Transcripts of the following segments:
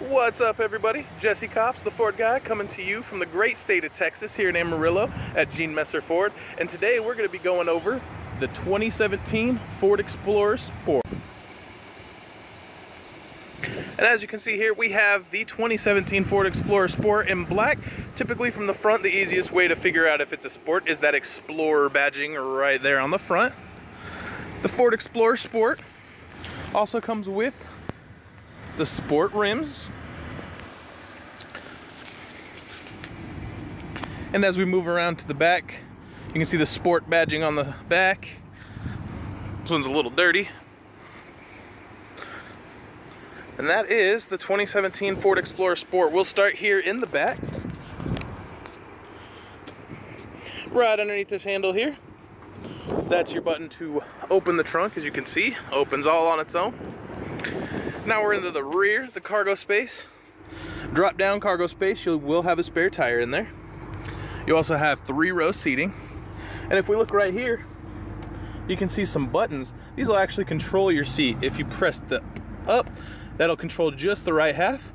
What's up, everybody? Jesse Cops, the Ford guy, coming to you from the great state of Texas here in Amarillo at Gene Messer Ford. And today we're going to be going over the 2017 Ford Explorer Sport. And as you can see here, we have the 2017 Ford Explorer Sport in black. Typically from the front, the easiest way to figure out if it's a Sport is that Explorer badging right there on the front. The Ford Explorer Sport also comes with the Sport rims. And as we move around to the back, you can see the Sport badging on the back. This one's a little dirty. And that is the 2017 Ford Explorer Sport. We'll start here in the back. Right underneath this handle here, that's your button to open the trunk. As you can see, opens all on its own. Now we're into the rear, the cargo space. Drop down cargo space, you will have a spare tire in there. You also have 3-row seating. And if we look right here, you can see some buttons. These will actually control your seat. If you press the up, that'll control just the right half.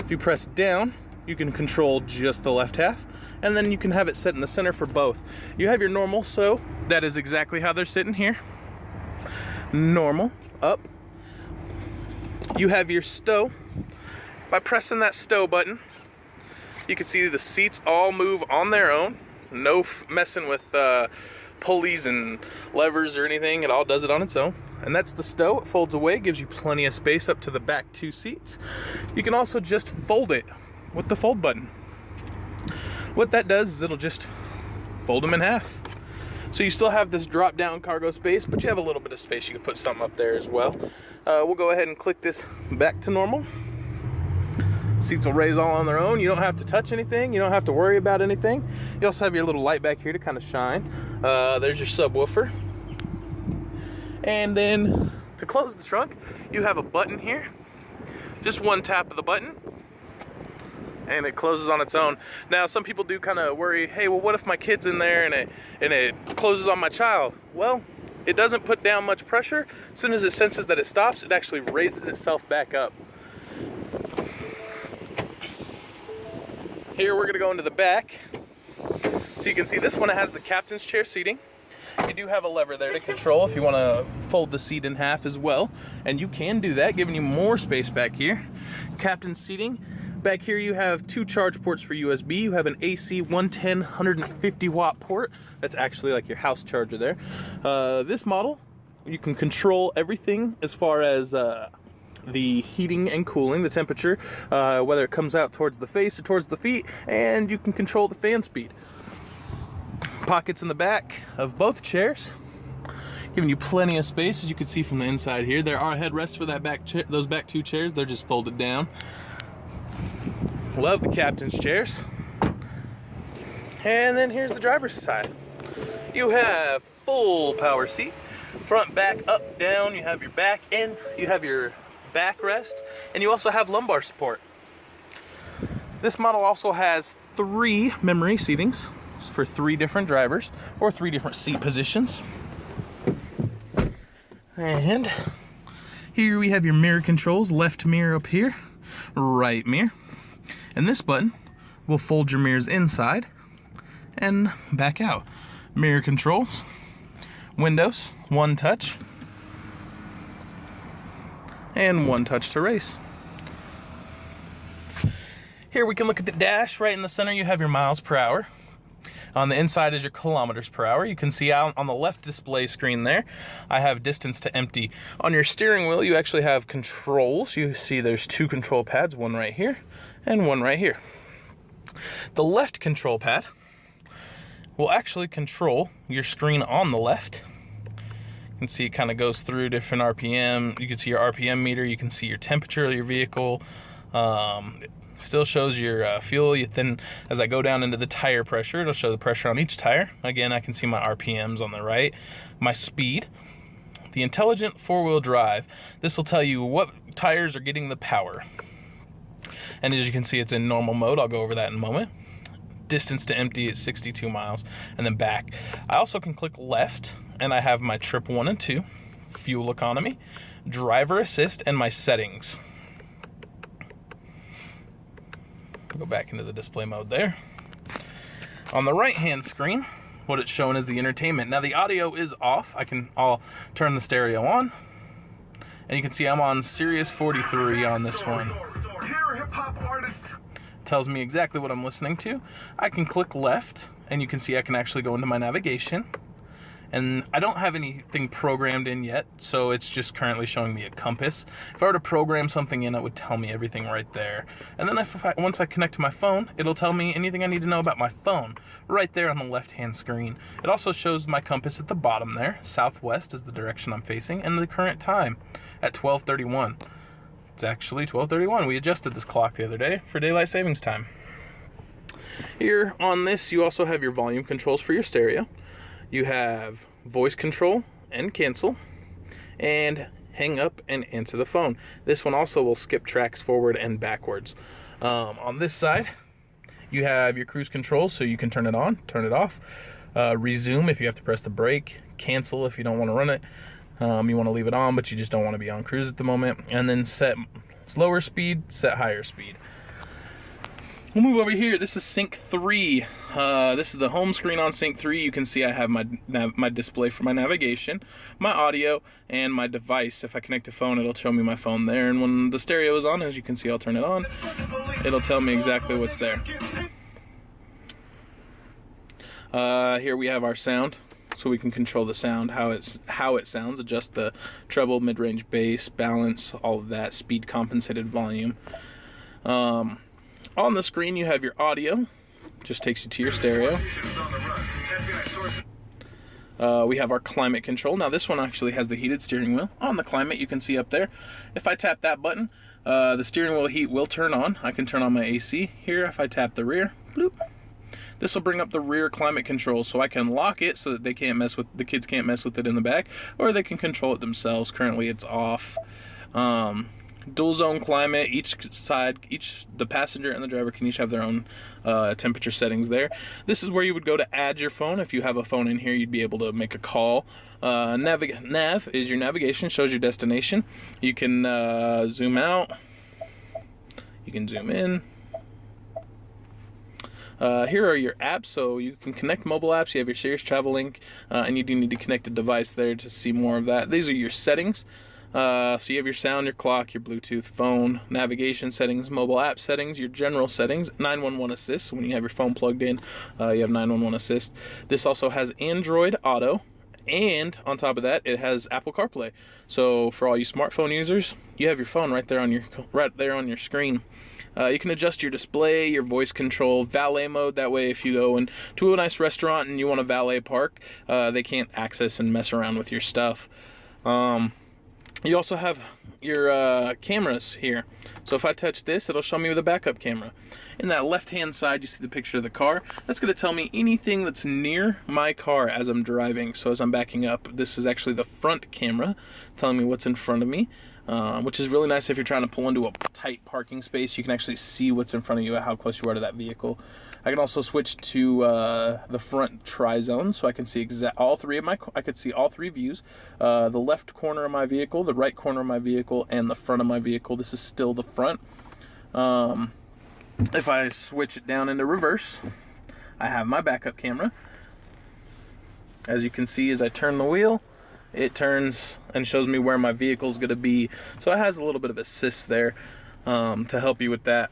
If you press down, you can control just the left half. And then you can have it set in the center for both. You have your normal, so that is exactly how they're sitting here. Normal, up. You have your stow. By pressing that stow button, you can see the seats all move on their own. No messing with pulleys and levers or anything. It all does it on its own. And that's the stow. It folds away, gives you plenty of space up to the back 2 seats. You can also just fold it with the fold button. What that does is it'll just fold them in half. So you still have this drop down cargo space, but you have a little bit of space. You can put something up there as well. We'll go ahead and click this back to normal. Seats will raise all on their own. You don't have to touch anything. You don't have to worry about anything. You also have your little light back here to kind of shine. There's your subwoofer. And then to close the trunk, you have a button here. Just one tap of the button, and it closes on its own. Now, some people do kind of worry, hey, well, what if my kid's in there and it closes on my child? Well, it doesn't put down much pressure. As soon as it senses that it stops, it actually raises itself back up. Here we're gonna go into the back. So you can see this one has the captain's chair seating. You do have a lever there to control if you wanna fold the seat in half as well. And you can do that, giving you more space back here. Captain's seating. Back here you have 2 charge ports for USB. You have an AC 110 150 watt port. That's actually like your house charger there. This model, you can control everything as far as the heating and cooling, the temperature, whether it comes out towards the face or towards the feet, and you can control the fan speed. Pockets in the back of both chairs, giving you plenty of space. As you can see from the inside here, there are headrests for that those back 2 chairs. They're just folded down. Love the captain's chairs. And then here's the driver's side. You have full power seat, front, back, up, down. You have your back end, you have your backrest, and you also have lumbar support. This model also has 3 memory seatings for 3 different drivers or 3 different seat positions. And here we have your mirror controls. Left mirror up here, right mirror. And this button will fold your mirrors inside and back out. Mirror controls, windows, 1 touch, and 1 touch to race. Here we can look at the dash. Right in the center you have your miles per hour. On the inside is your kilometers per hour. You can see out on the left display screen there, I have distance to empty. On your steering wheel, you actually have controls. You see there's 2 control pads, one right here and one right here. The left control pad will actually control your screen on the left. You can see it kind of goes through different RPM. You can see your RPM meter. You can see your temperature of your vehicle. It still shows your fuel. Then as I go down into the tire pressure, it'll show the pressure on each tire. Again, I can see my RPMs on the right, my speed. The intelligent 4-wheel drive. This will tell you what tires are getting the power. And as you can see, it's in normal mode. I'll go over that in a moment. Distance to empty is 62 miles. And then back. I also can click left, and I have my trip 1 and 2, fuel economy, driver assist, and my settings. Go back into the display mode there. On the right-hand screen, what it's showing is the entertainment. Now the audio is off. I'll turn the stereo on, and you can see I'm on Sirius 43 on this one. Tells me exactly what I'm listening to. I can click left, and you can see I can actually go into my navigation. And I don't have anything programmed in yet, so it's just currently showing me a compass. If I were to program something in, it would tell me everything right there. And then once I connect to my phone, it'll tell me anything I need to know about my phone right there on the left-hand screen. It also shows my compass at the bottom there. Southwest is the direction I'm facing, and the current time at 12:31. It's actually 12:31. We adjusted this clock the other day for daylight savings time. Here on this, you also have your volume controls for your stereo. You have voice control and cancel, and hang up and answer the phone. This one also will skip tracks forward and backwards. On this side, you have your cruise control, so you can turn it on, turn it off, resume if you have to press the brake, cancel if you don't want to run it. You want to leave it on, but you just don't want to be on cruise at the moment. And then set slower speed, set higher speed. We'll move over here. This is Sync 3. This is the home screen on Sync 3. You can see I have my display for my navigation, my audio, and my device. If I connect a phone, it'll show me my phone there. And when the stereo is on, as you can see, I'll turn it on. It'll tell me exactly what's there. Here we have our sound. So we can control the sound, how it sounds, adjust the treble, mid-range bass, balance, all of that, speed compensated volume. On the screen you have your audio, just takes you to your stereo. We have our climate control. Now this one actually has the heated steering wheel. On the climate, you can see up there, if I tap that button, the steering wheel heat will turn on. I can turn on my AC here. If I tap the rear, bloop. This will bring up the rear climate control, so I can lock it so that the kids can't mess with it in the back, or they can control it themselves. Currently it's off. Dual zone climate, the passenger and the driver can each have their own temperature settings there. This is where you would go to add your phone. If you have a phone in here, you'd be able to make a call. Nav is your navigation, shows your destination. You can zoom out, you can zoom in. Here are your apps, so you can connect mobile apps. You have your Sirius Travel Link, and you do need to connect a device there to see more of that. These are your settings. So you have your sound, your clock, your Bluetooth, phone, navigation settings, mobile app settings, your general settings, 911 assist. So when you have your phone plugged in, you have 911 assist. This also has Android Auto, and on top of that, it has Apple CarPlay. So for all you smartphone users, you have your phone right there on your screen. You can adjust your display, your voice control, valet mode. That way, if you go into a nice restaurant and you want to valet park, they can't access and mess around with your stuff. You also have your cameras here. So if I touch this, it'll show me the backup camera. In that left-hand side, you see the picture of the car. That's going to tell me anything that's near my car as I'm driving. So as I'm backing up, this is actually the front camera telling me what's in front of me. Which is really nice if you're trying to pull into a tight parking space. You can actually see what's in front of you, how close you are to that vehicle. I can also switch to the front tri-zone, so I can see I could see all three views: the left corner of my vehicle, the right corner of my vehicle, and the front of my vehicle. This is still the front. If I switch it down into reverse, I have my backup camera. As you can see, as I turn the wheel, it turns and shows me where my vehicle is going to be. So it has a little bit of assist there to help you with that.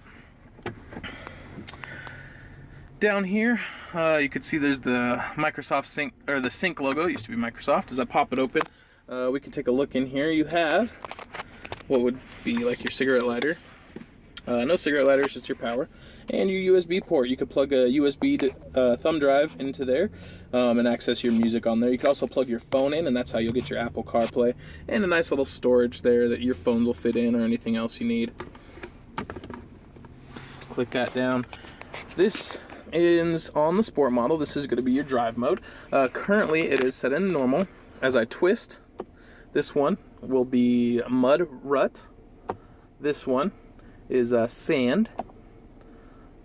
Down here, you can see there's the Microsoft Sync, or the Sync logo. It used to be Microsoft. As I pop it open, we can take a look in here. You have what would be like your cigarette lighter. No cigarette lighter, it's just your power. And your USB port. You could plug a USB thumb drive into there and access your music on there. You can also plug your phone in, and that's how you'll get your Apple CarPlay. And a nice little storage there that your phones will fit in, or anything else you need. Click that down. This is on the Sport model. This is going to be your drive mode. Currently, it is set in normal. As I twist, this one will be Mud Rut. This one is Sand.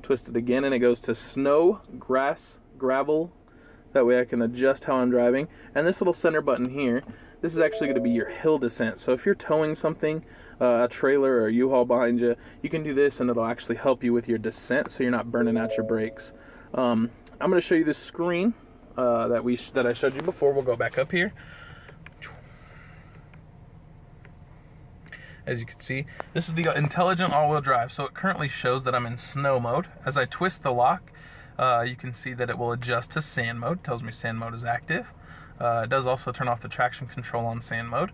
Twist it again, and it goes to Snow, Grass, Gravel. That way I can adjust how I'm driving. And this little center button here this is actually going to be your hill descent. So if you're towing something, a trailer or a U-Haul behind you, you can do this and it'll actually help you with your descent so you're not burning out your brakes. I'm going to show you this screen that I showed you before. We'll go back up here. As you can see, this is the intelligent all-wheel drive. So it currently shows that I'm in snow mode. As I twist the lock, you can see that it will adjust to sand mode. It tells me sand mode is active. It does also turn off the traction control on sand mode.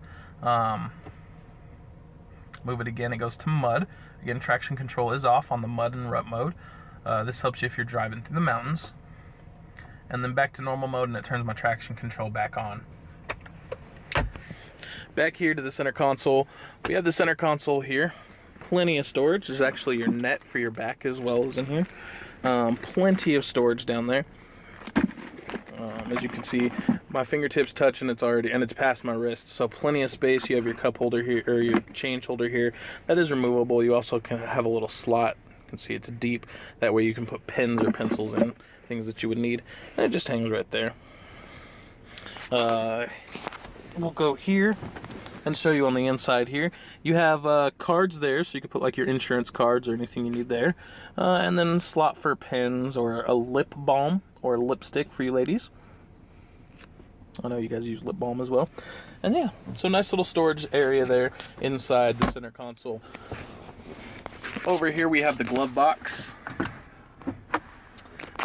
Move it again, it goes to mud. Again, traction control is off on the mud and rut mode. This helps you if you're driving through the mountains. And then back to normal mode, and it turns my traction control back on. Back here to the center console, we have the center console here. Plenty of storage. There's actually your net for your back as well as in here. Plenty of storage down there. As you can see, my fingertips touch and it's past my wrist. So plenty of space. You have your cup holder here, or your change holder here. That is removable. You also can have a little slot. You can see it's deep. That way you can put pens or pencils in, things that you would need. And it just hangs right there. We'll go here and show you on the inside here. You have cards there, so you can put like your insurance cards or anything you need there. And then slot for pens or a lip balm or lipstick for you ladies. I know you guys use lip balm as well. And yeah, so nice little storage area there inside the center console. Over here we have the glove box.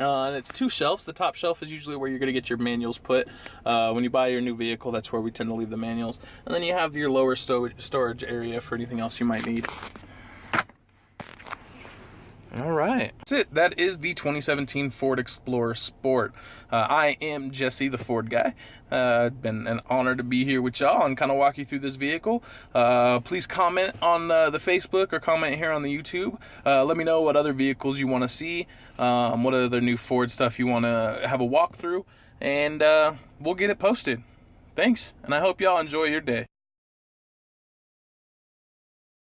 And it's 2 shelves. The top shelf is usually where you're going to get your manuals put. When you buy your new vehicle, that's where we tend to leave the manuals. And then you have your lower storage area for anything else you might need. All right, that's it. That is the 2017 Ford Explorer Sport. I am Jesse, the Ford guy. It's been an honor to be here with y'all and kind of walk you through this vehicle. Please comment on the Facebook or comment here on the YouTube. Let me know what other vehicles you want to see, what other new Ford stuff you want to have a walkthrough, and we'll get it posted. Thanks, and I hope y'all enjoy your day.